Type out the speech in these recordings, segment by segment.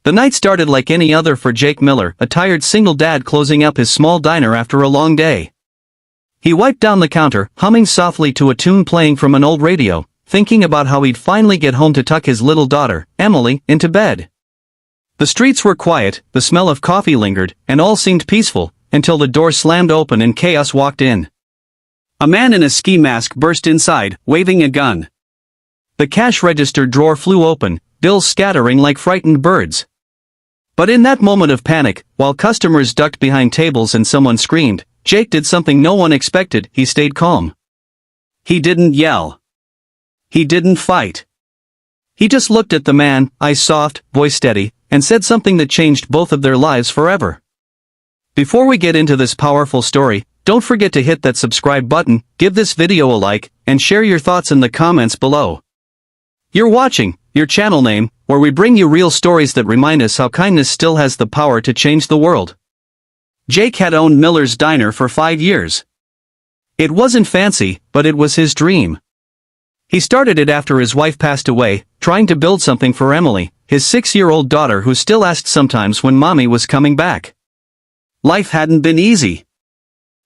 The night started like any other for Jake Miller, a tired single dad closing up his small diner after a long day. He wiped down the counter, humming softly to a tune playing from an old radio, thinking about how he'd finally get home to tuck his little daughter, Emily, into bed. The streets were quiet, the smell of coffee lingered, and all seemed peaceful, until the door slammed open and chaos walked in. A man in a ski mask burst inside, waving a gun. The cash register drawer flew open, bills scattering like frightened birds. But in that moment of panic, while customers ducked behind tables and someone screamed, Jake did something no one expected. He stayed calm. He didn't yell. He didn't fight. He just looked at the man, eyes soft, voice steady, and said something that changed both of their lives forever. Before we get into this powerful story, don't forget to hit that subscribe button, give this video a like, and share your thoughts in the comments below. You're watching Your Channel Name, where we bring you real stories that remind us how kindness still has the power to change the world. Jake had owned Miller's Diner for 5 years. It wasn't fancy, but it was his dream. He started it after his wife passed away, trying to build something for Emily, his 6-year-old daughter who still asked sometimes when mommy was coming back. Life hadn't been easy.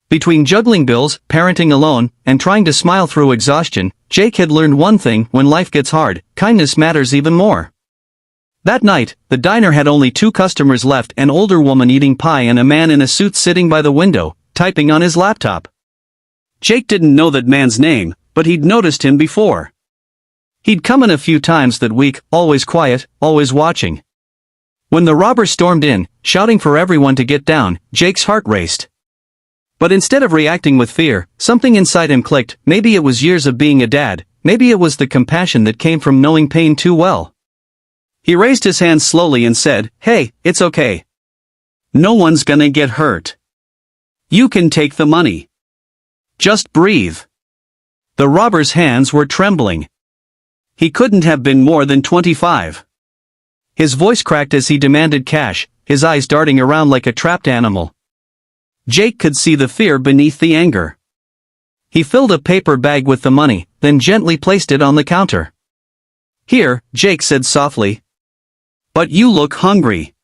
Between juggling bills, parenting alone, and trying to smile through exhaustion, Jake had learned one thing: when life gets hard, kindness matters even more. That night, the diner had only 2 customers left: an older woman eating pie and a man in a suit sitting by the window, typing on his laptop. Jake didn't know that man's name, but he'd noticed him before. He'd come in a few times that week, always quiet, always watching. When the robber stormed in, shouting for everyone to get down, Jake's heart raced. But instead of reacting with fear, something inside him clicked. Maybe it was years of being a dad, maybe it was the compassion that came from knowing pain too well. He raised his hand slowly and said, "Hey, it's okay. No one's gonna get hurt. You can take the money. Just breathe." The robber's hands were trembling. He couldn't have been more than 25. His voice cracked as he demanded cash, his eyes darting around like a trapped animal. Jake could see the fear beneath the anger. He filled a paper bag with the money, then gently placed it on the counter. "Here," Jake said softly. "But you look hungry.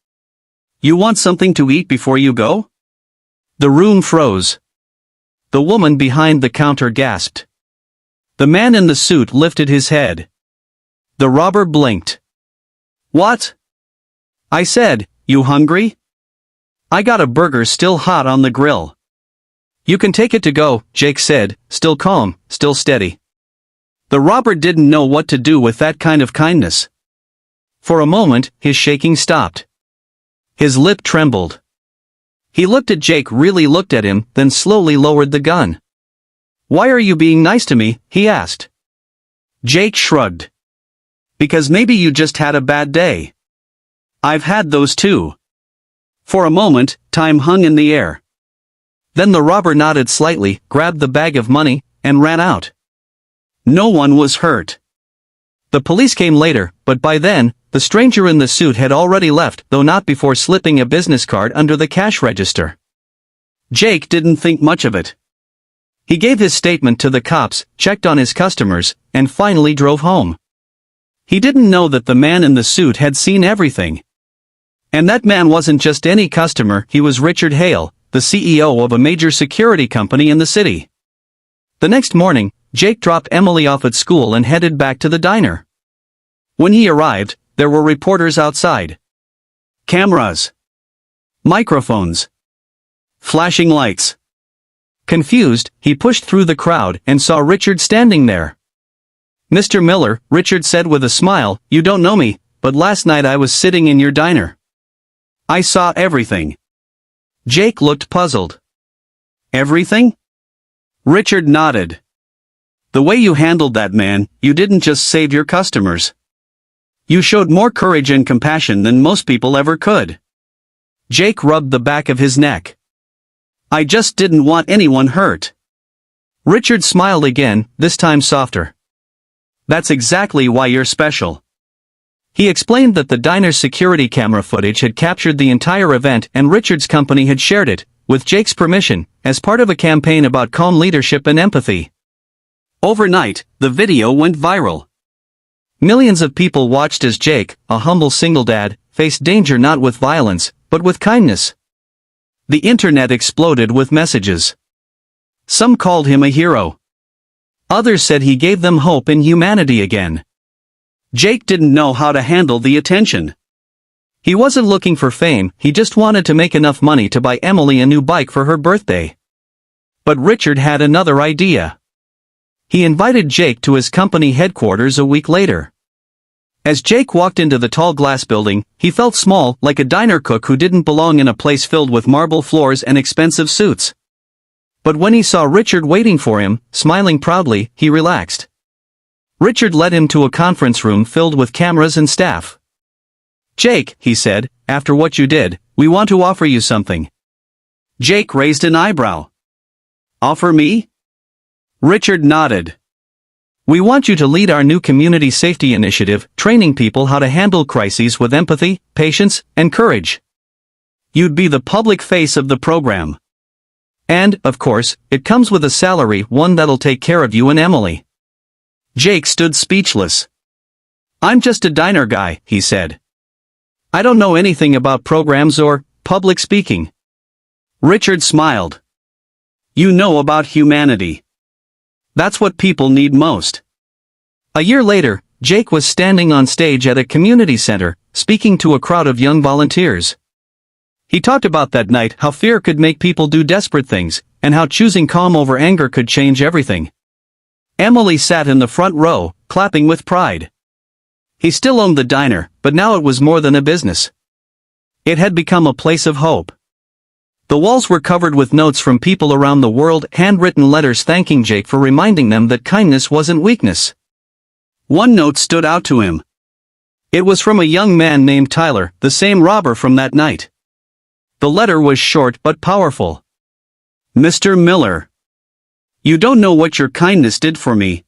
You want something to eat before you go?" The room froze. The woman behind the counter gasped. The man in the suit lifted his head. The robber blinked. "What?" "I said, you hungry? I got a burger still hot on the grill." "You can take it to go," Jake said, still calm, still steady. The robber didn't know what to do with that kind of kindness. For a moment, his shaking stopped. His lip trembled. He looked at Jake, really looked at him, then slowly lowered the gun. "Why are you being nice to me?" he asked. Jake shrugged. "Because maybe you just had a bad day. I've had those too." For a moment, time hung in the air. Then the robber nodded slightly, grabbed the bag of money, and ran out. No one was hurt. The police came later, but by then, the stranger in the suit had already left, though not before slipping a business card under the cash register. Jake didn't think much of it. He gave his statement to the cops, checked on his customers, and finally drove home. He didn't know that the man in the suit had seen everything. And that man wasn't just any customer, he was Richard Hale, the CEO of a major security company in the city. The next morning, Jake dropped Emily off at school and headed back to the diner. When he arrived, there were reporters outside. Cameras. Microphones. Flashing lights. Confused, he pushed through the crowd and saw Richard standing there. "Mr. Miller," Richard said with a smile, "you don't know me, but last night I was sitting in your diner. I saw everything." Jake looked puzzled. "Everything?" Richard nodded. "The way you handled that man, you didn't just save your customers. You showed more courage and compassion than most people ever could." Jake rubbed the back of his neck. "I just didn't want anyone hurt." Richard smiled again, this time softer. "That's exactly why you're special." He explained that the diner's security camera footage had captured the entire event and Richard's company had shared it, with Jake's permission, as part of a campaign about calm leadership and empathy. Overnight, the video went viral. Millions of people watched as Jake, a humble single dad, faced danger not with violence, but with kindness. The internet exploded with messages. Some called him a hero. Others said he gave them hope in humanity again. Jake didn't know how to handle the attention. He wasn't looking for fame, he just wanted to make enough money to buy Emily a new bike for her birthday. But Richard had another idea. He invited Jake to his company headquarters a week later. As Jake walked into the tall glass building, he felt small, like a diner cook who didn't belong in a place filled with marble floors and expensive suits. But when he saw Richard waiting for him, smiling proudly, he relaxed. Richard led him to a conference room filled with cameras and staff. "Jake," he said, "after what you did, we want to offer you something." Jake raised an eyebrow. "Offer me?" Richard nodded. "We want you to lead our new community safety initiative, training people how to handle crises with empathy, patience, and courage. You'd be the public face of the program. And, of course, it comes with a salary, one that'll take care of you and Emily." Jake stood speechless. "I'm just a diner guy," he said. "I don't know anything about programs or public speaking." Richard smiled. "You know about humanity. That's what people need most." A year later, Jake was standing on stage at a community center, speaking to a crowd of young volunteers. He talked about that night, how fear could make people do desperate things, and how choosing calm over anger could change everything. Emily sat in the front row, clapping with pride. He still owned the diner, but now it was more than a business. It had become a place of hope. The walls were covered with notes from people around the world, handwritten letters thanking Jake for reminding them that kindness wasn't weakness. One note stood out to him. It was from a young man named Tyler, the same robber from that night. The letter was short but powerful. "Mr. Miller, you don't know what your kindness did for me.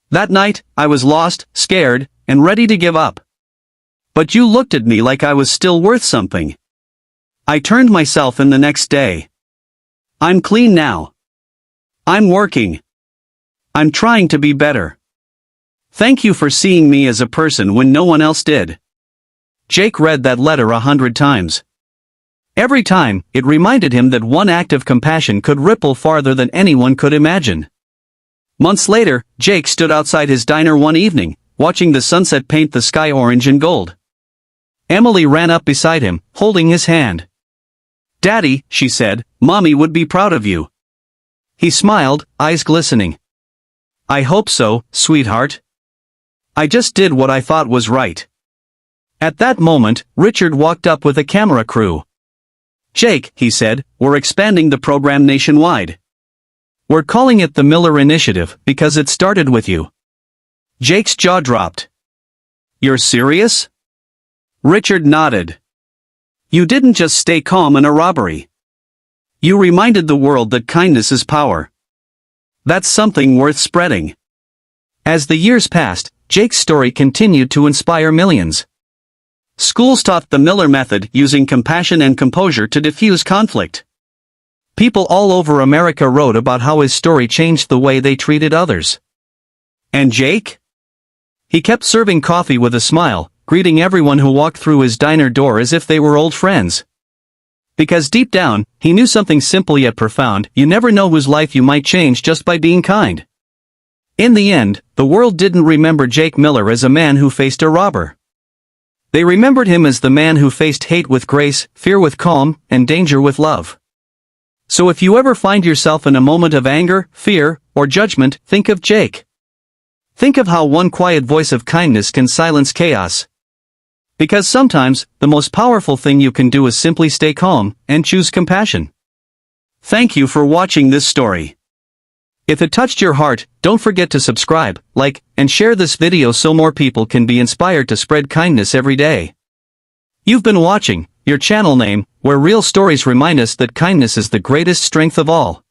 That night, I was lost, scared, and ready to give up. But you looked at me like I was still worth something. I turned myself in the next day. I'm clean now. I'm working. I'm trying to be better. Thank you for seeing me as a person when no one else did." Jake read that letter 100 times. Every time, it reminded him that one act of compassion could ripple farther than anyone could imagine. Months later, Jake stood outside his diner one evening, watching the sunset paint the sky orange and gold. Emily ran up beside him, holding his hand. "Daddy," she said, "Mommy would be proud of you." He smiled, eyes glistening. "I hope so, sweetheart. I just did what I thought was right." At that moment, Richard walked up with a camera crew. "Jake," he said, "we're expanding the program nationwide. We're calling it the Miller Initiative because it started with you." Jake's jaw dropped. "You're serious?" Richard nodded. "You didn't just stay calm in a robbery. You reminded the world that kindness is power. That's something worth spreading." As the years passed, Jake's story continued to inspire millions. Schools taught the Miller method, using compassion and composure to diffuse conflict. People all over America wrote about how his story changed the way they treated others. And Jake? He kept serving coffee with a smile, greeting everyone who walked through his diner door as if they were old friends. Because deep down, he knew something simple yet profound: you never know whose life you might change just by being kind. In the end, the world didn't remember Jake Miller as a man who faced a robber. They remembered him as the man who faced hate with grace, fear with calm, and danger with love. So if you ever find yourself in a moment of anger, fear, or judgment, think of Jake. Think of how one quiet voice of kindness can silence chaos. Because sometimes, the most powerful thing you can do is simply stay calm and choose compassion. Thank you for watching this story. If it touched your heart, don't forget to subscribe, like, and share this video so more people can be inspired to spread kindness every day. You've been watching your channel name, where real stories remind us that kindness is the greatest strength of all.